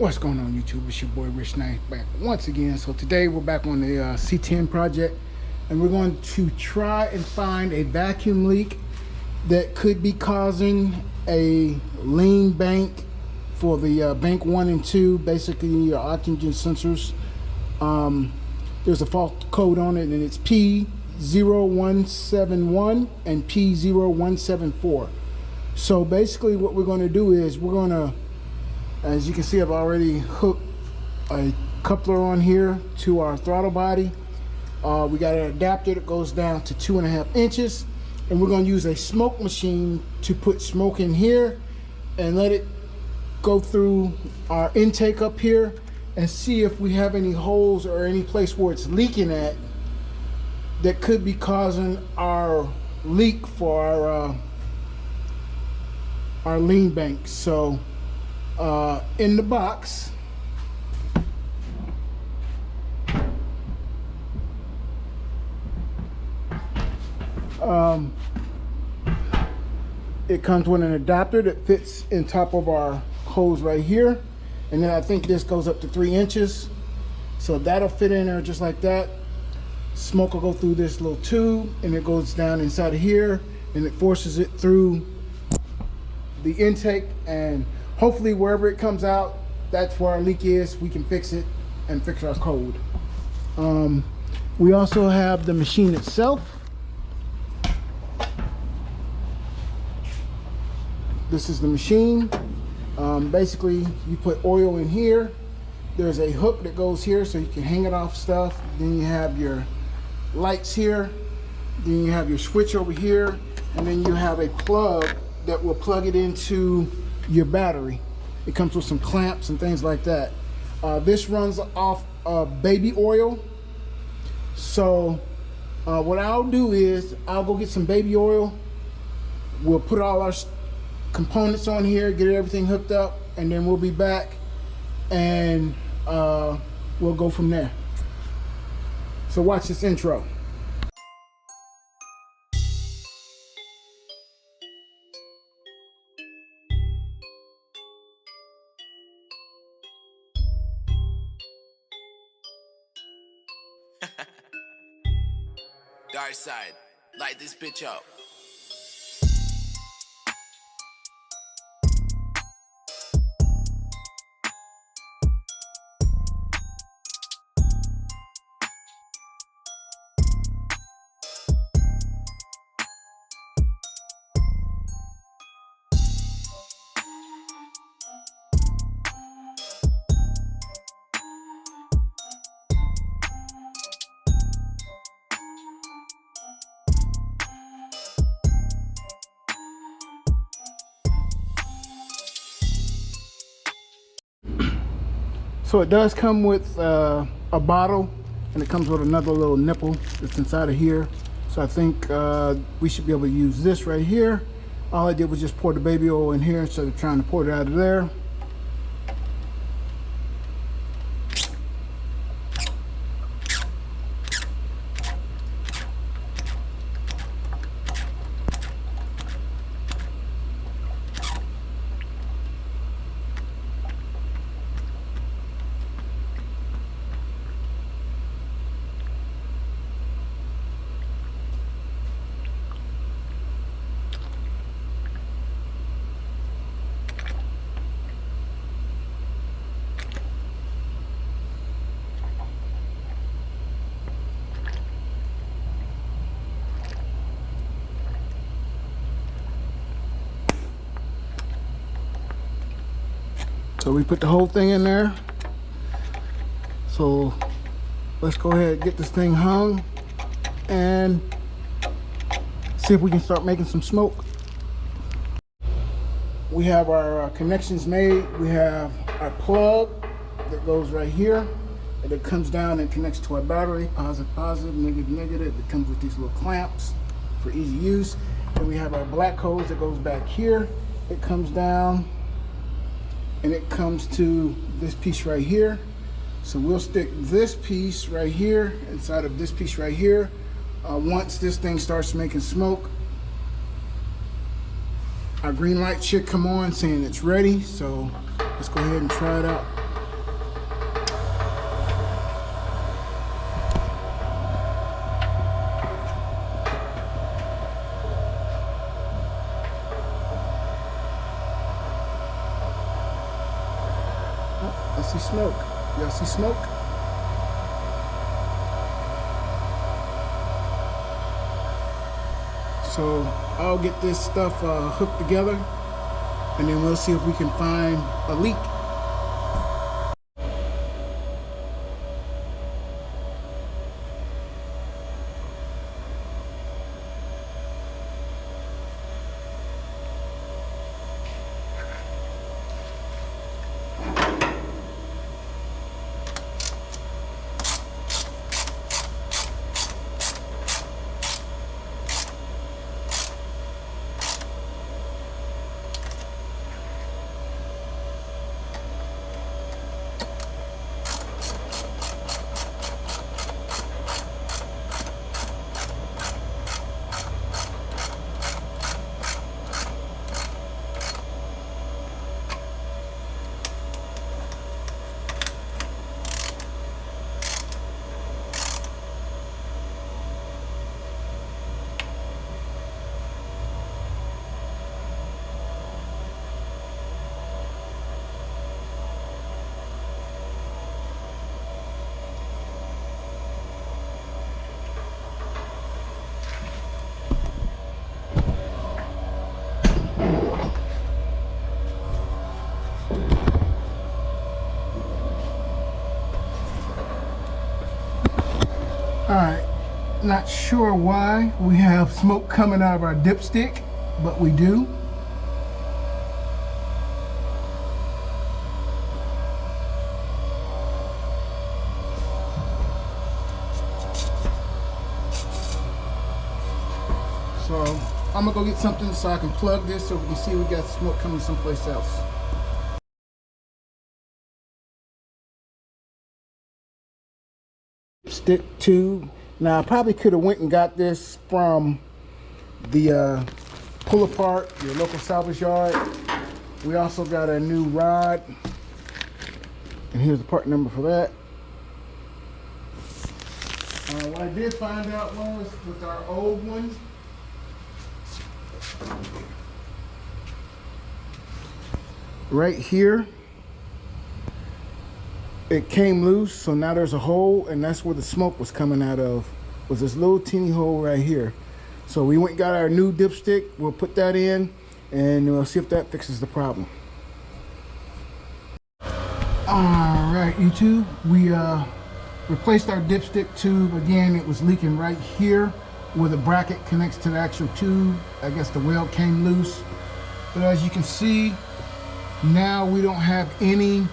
What's going on, YouTube? It's your boy Rich Knight back once again. So today we're back on the C-10 project, and we're going to try and find a vacuum leak that could be causing a lean bank for the bank 1 and 2, basically your oxygen sensors. There's a fault code on it, and it's P0171 and P0174. So basically what we're going to do is we're going to, as you can see, I've already hooked a coupler on here to our throttle body. We got an adapter that goes down to 2.5 inches, and we're going to use a smoke machine to put smoke in here and let it go through our intake up here and see if we have any holes or any place where it's leaking at that could be causing our leak for our lean bank. So in the box, it comes with an adapter that fits in top of our hose right here, and then I think this goes up to 3 inches, so that'll fit in there just like that. Smoke will go through this little tube, and it goes down inside of here, and it forces it through the intake, and hopefully wherever it comes out, that's where our leak is. We can fix it and fix our code. We also have the machine itself. This is the machine. Basically, you put oil in here. There's a hook that goes here so you can hang it off stuff. Then you have your lights here. Then you have your switch over here. And then you have a plug that will plug it into your battery. It comes with some clamps and things like that. This runs off baby oil. So what I'll do is I'll go get some baby oil. We'll put all our components on here, get everything hooked up, and then we'll be back and we'll go from there. So watch this intro. Dark side, light this bitch up. So it does come with a bottle, and it comes with another little nipple that's inside of here. So I think we should be able to use this right here. All I did was just pour the baby oil in here instead of trying to pour it out of there. So we put the whole thing in there. So let's go ahead and get this thing hung and see if we can start making some smoke. We have our connections made. We have our plug that goes right here, and it comes down and connects to our battery. Positive, positive, negative, negative. It comes with these little clamps for easy use. And we have our black hose that goes back here. It comes down and it comes to this piece right here. So we'll stick this piece right here inside of this piece right here. Once this thing starts making smoke, our green light should come on saying it's ready. So let's go ahead and try it out. see smoke. Y'all see smoke? So I'll get this stuff hooked together, and then we'll see if we can find a leak. Alright, not sure why we have smoke coming out of our dipstick, but we do. So I'm gonna go get something so I can plug this so we can see we got smoke coming someplace else. Stick tube. Now I probably could have went and got this from the pull apart, your local salvage yard. We also got a new rod, and here's the part number for that. What I did find out was with our old one, right here, it came loose, so now there's a hole, and that's where the smoke was coming out of, was this little teeny hole right here. So we went and got our new dipstick. We'll put that in, and we'll see if that fixes the problem. All right, YouTube, we replaced our dipstick tube. Again, it was leaking right here where the bracket connects to the actual tube. I guess the weld came loose. But as you can see, now we don't have any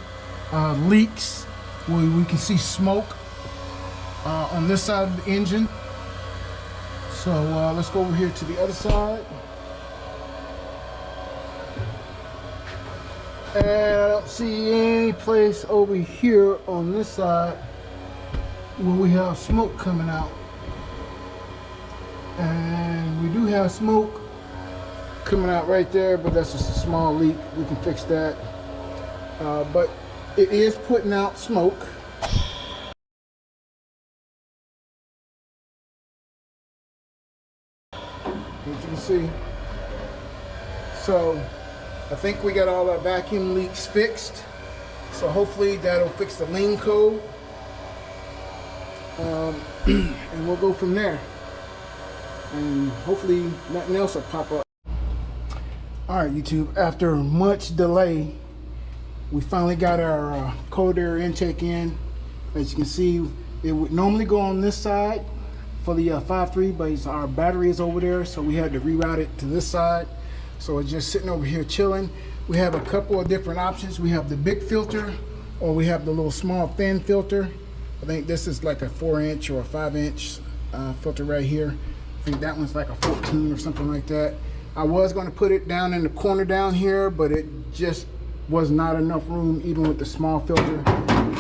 leaks. We can see smoke on this side of the engine. So let's go over here to the other side. And I don't see any place over here on this side where we have smoke coming out. And we do have smoke coming out right there, but that's just a small leak. We can fix that. But it is putting out smoke. As you can see. So I think we got all our vacuum leaks fixed. So hopefully that'll fix the lean code. And we'll go from there. And hopefully nothing else will pop up. All right, YouTube, after much delay, we finally got our cold air intake in. As you can see, it would normally go on this side for the 5.3, but our battery is over there, so we had to reroute it to this side. So it's just sitting over here chilling. We have a couple of different options. We have the big filter, or we have the little small thin filter. I think this is like a 4-inch or a 5-inch filter right here. I think that one's like a 14 or something like that. I was going to put it down in the corner down here, but it just was not enough room even with the small filter.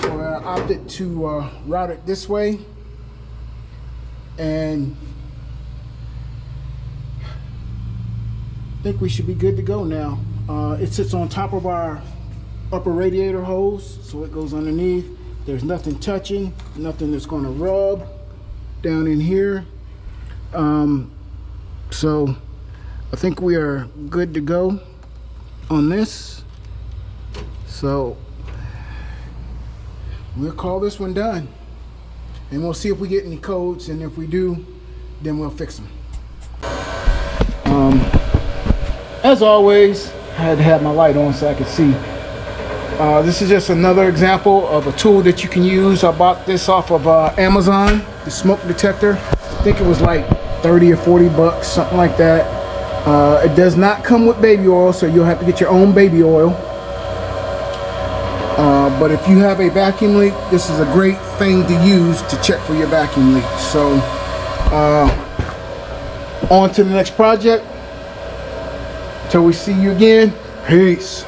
So I opted to route it this way. And I think we should be good to go now. It sits on top of our upper radiator hose, so it goes underneath. There's nothing touching, nothing that's going to rub down in here. So I think we are good to go on this. So we'll call this one done. And we'll see if we get any codes, and if we do, then we'll fix them. As always, I had to have my light on so I could see. This is just another example of a tool that you can use. I bought this off of Amazon, the smoke detector. I think it was like 30 or 40 bucks, something like that. It does not come with baby oil, so you'll have to get your own baby oil. But if you have a vacuum leak, this is a great thing to use to check for your vacuum leak. So on to the next project. Till we see you again, peace.